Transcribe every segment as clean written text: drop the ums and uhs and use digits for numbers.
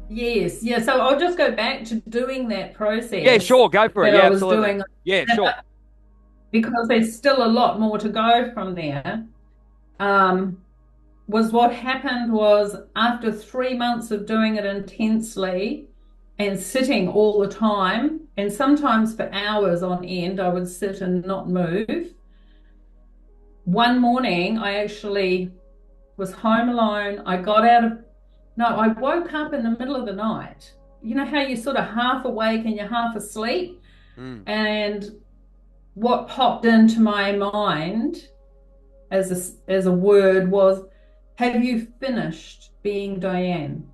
Yes, yeah. So I'll just go back to doing that Yeah, process sure, go for it. that Yeah, I was absolutely. doing Yeah, sure. because there's still a lot more to go from there. Um, was what happened was after 3 months of doing it intensely and sitting all the time, and sometimes for hours on end, I would sit and not move. One morning, I actually was home alone. I got out of, no, I woke up in the middle of the night. You know how you're sort of half awake and you're half asleep? Mm. And what popped into my mind as a word was, have you finished being Diane?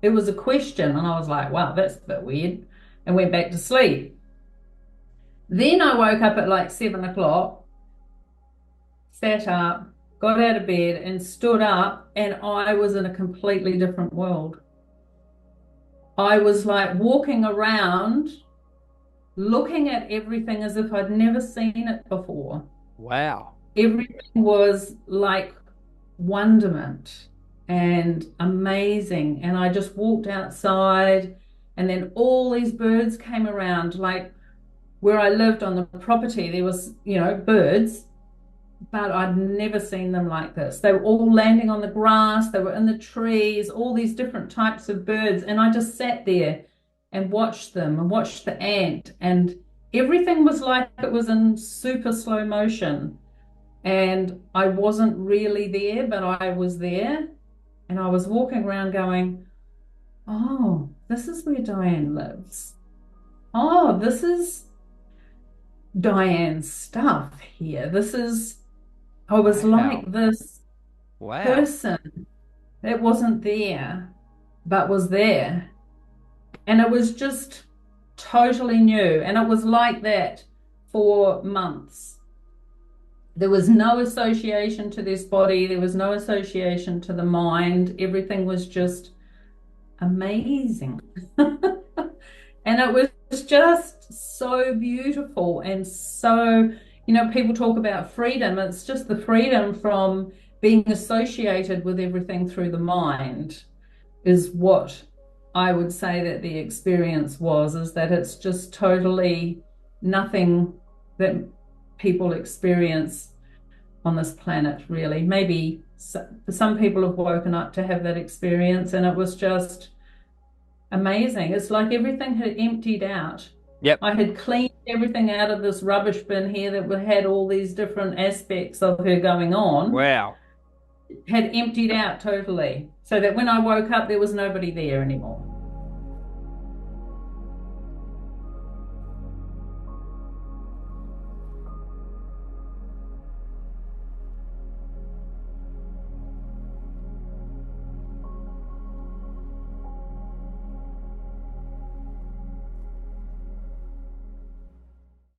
It was a question, and I was like, wow, that's a bit weird, and went back to sleep. Then I woke up at like 7 o'clock, sat up, got out of bed, and stood up, and I was in a completely different world. I was like walking around, looking at everything as if I'd never seen it before. Wow. Everything was like wonderment and amazing. And I just walked outside, and then all these birds came around. Like where I lived on the property, there was, birds, but I'd never seen them like this. They were all landing on the grass, they were in the trees, all these different types of birds. And I just sat there and watched them and watched the ant, and everything was like it was in super slow motion. And I wasn't really there, but I was there. And I was walking around going, oh, this is where Diane lives. Oh, this is Diane's stuff here. I was Wow. like this Wow. person that wasn't there, but was there. And it was just totally new. And it was like that for months. There was no association to this body, there was no association to the mind. Everything was just amazing. And it was just so beautiful and so, people talk about freedom. It's just the freedom from being associated with everything through the mind is what I would say that the experience was, is that it's just totally nothing that people experience on this planet, really. Maybe some people have woken up to have that experience, and it was just amazing. It's like everything had emptied out. Yep. I had cleaned everything out of this rubbish bin here that had all these different aspects of her going on, Wow. had emptied out totally. So that when I woke up, there was nobody there anymore.